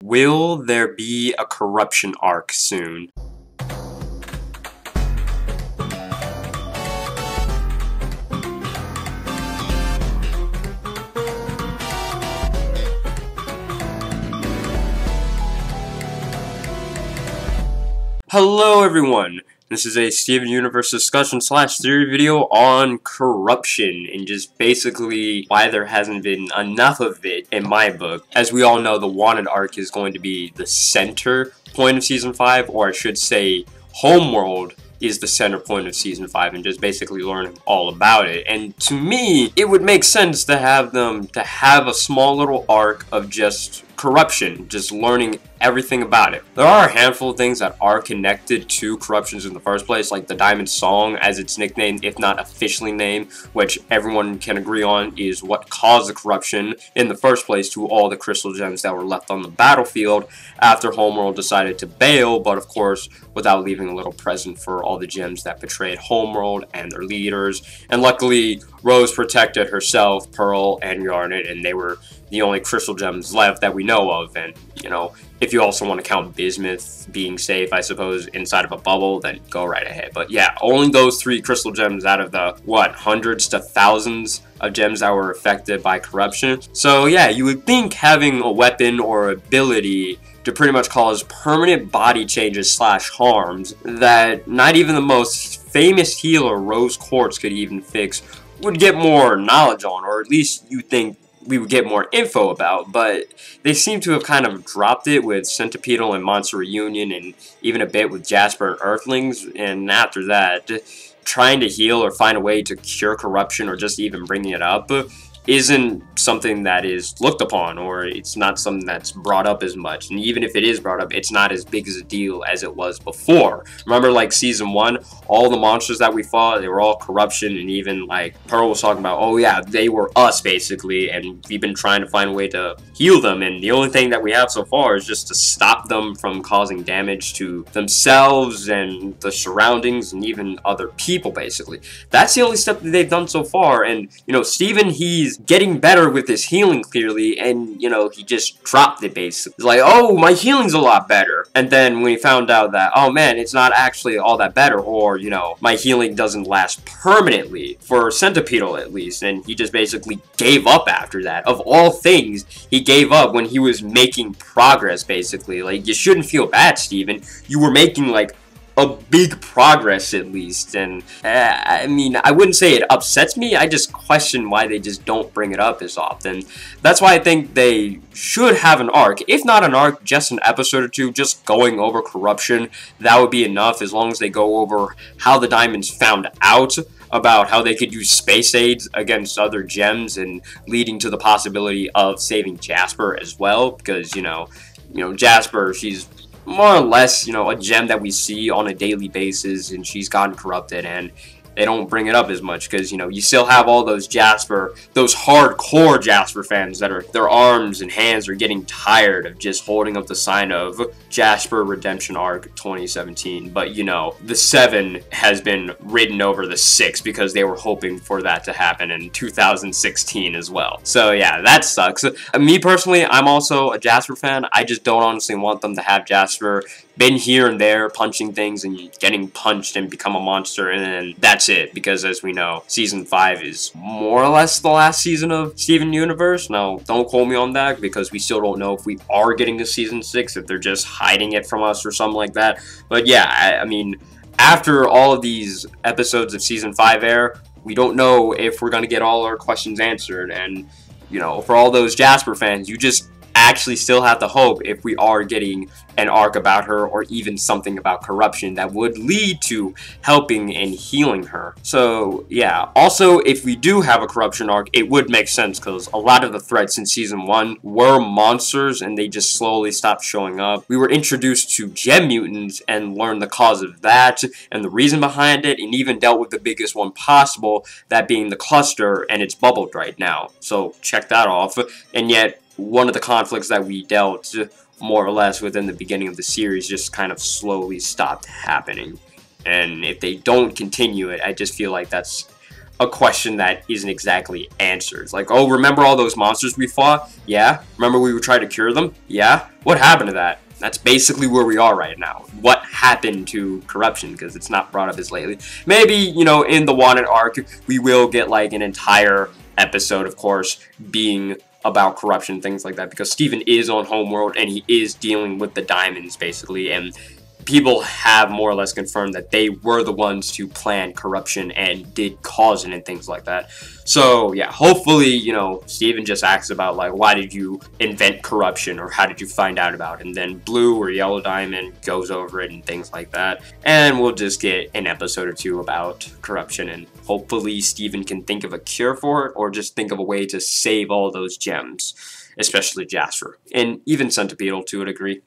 Will there be a corruption arc soon? Hello everyone, this is a Steven Universe discussion / theory video on corruption and just basically why there hasn't been enough of it in my book. As we all know, the Wanted arc is going to be the center point of Season 5, or I should say Homeworld is the center point of Season 5, and just basically learning all about it. And to me, it would make sense to have them to have a small little arc of just corruption, just learning everything about it. There are a handful of things that are connected to corruptions in the first place, like the Diamond Song, as it's nicknamed, if not officially named, which everyone can agree on is what caused the corruption in the first place to all the crystal gems that were left on the battlefield after Homeworld decided to bail, but of course without leaving a little present for all the gems that betrayed Homeworld and their leaders. And luckily Rose protected herself, Pearl, and Garnet, and they were the only crystal gems left that we know of. And you know, if you also want to count Bismuth being safe, I suppose, inside of a bubble, then go right ahead. But yeah, only those 3 crystal gems out of the, what, hundreds to thousands of gems that were affected by corruption. So yeah, you would think having a weapon or ability to pretty much cause permanent body changes / harms that not even the most famous healer, Rose Quartz, could even fix would get more knowledge on, or at least you think we would get more info about. But they seem to have kind of dropped it with Centipedal and Monster Reunion, and even a bit with Jasper and Earthlings. And after that, trying to heal or find a way to cure corruption, or just even bringing it up, isn't something that is looked upon, or it's not something that's brought up as much. And even if it is brought up, it's not as big as a deal as it was before. Remember, like Season 1, all the monsters that we fought, they were all corruption, and even like Pearl was talking about, oh yeah, they were us basically, and we've been trying to find a way to heal them, and the only thing that we have so far is just to stop them from causing damage to themselves and the surroundings and even other people basically. That's the only step that they've done so far. And you know, Steven, he's getting better with his healing clearly, and you know, he just dropped it basically. He's like, oh, my healing's a lot better. And then when he found out that, oh man, it's not actually all that better, or you know, my healing doesn't last permanently, for Centipedal at least, and he just basically gave up after that. Of all things, he gave up when he was making progress basically. Like, you shouldn't feel bad, Steven. You were making like a big progress at least. And I mean, I wouldn't say it upsets me, I just question why they just don't bring it up as often. That's why I think they should have an arc. If not an arc, just an episode or 2 just going over corruption. That would be enough, as long as they go over how the Diamonds found out about how they could use space aids against other gems, and leading to the possibility of saving Jasper as well, because you know Jasper, she's more or less, you know, a gem that we see on a daily basis, and she's gotten corrupted, and they don't bring it up as much because, you know, you still have all those Jasper, those hardcore Jasper fans that are, their arms and hands are getting tired of just holding up the sign of Jasper Redemption Arc 2017. But, you know, the 7 has been written over the 6 because they were hoping for that to happen in 2016 as well. So, yeah, that sucks. Me personally, I'm also a Jasper fan. I just don't honestly want them to have Jasper been here and there punching things and getting punched and become a monster, and then that's it, because as we know, Season 5 is more or less the last season of Steven Universe. Now, don't quote me on that, because we still don't know if we are getting to Season 6, if they're just hiding it from us or something like that. But yeah, I mean, after all of these episodes of Season 5 air, we don't know if we're going to get all our questions answered. And, you know, for all those Jasper fans, you just actually still have to hope if we are getting an arc about her, or even something about corruption that would lead to helping and healing her. So yeah, also if we do have a corruption arc, it would make sense, because a lot of the threats in Season 1 were monsters and they just slowly stopped showing up. We were introduced to gem mutants and learned the cause of that and the reason behind it, and even dealt with the biggest one possible, that being the cluster, and it's bubbled right now. So check that off. And yet one of the conflicts that we dealt more or less within the beginning of the series just kind of slowly stopped happening. And if they don't continue it, I just feel like that's a question that isn't exactly answered. It's like, oh, remember all those monsters we fought? Yeah. Remember we tried to cure them? Yeah. What happened to that? That's basically where we are right now. What happened to corruption? Because it's not brought up as lately. Maybe, you know, in the Wanted arc, we will get like an entire episode, of course, being about corruption, things like that, because Steven is on Homeworld and he is dealing with the diamonds, basically, and people have more or less confirmed that they were the ones to plan corruption and did cause it and things like that. So yeah, hopefully, you know, Steven just asks about like, why did you invent corruption, or how did you find out about it? And then Blue or Yellow Diamond goes over it and things like that. And we'll just get an episode or two about corruption, and hopefully Steven can think of a cure for it, or just think of a way to save all those gems, especially Jasper, and even Centipedal to a degree.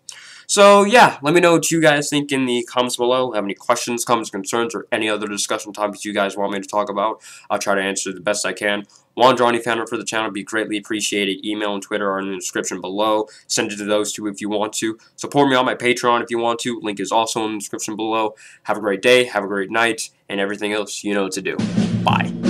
So yeah, let me know what you guys think in the comments below. Have any questions, comments, concerns, or any other discussion topics you guys want me to talk about. I'll try to answer the best I can. Want to draw any fan art for the channel, be greatly appreciated. Email and Twitter are in the description below. Send it to those two if you want to. Support me on my Patreon if you want to. Link is also in the description below. Have a great day, have a great night, and everything else you know what to do. Bye.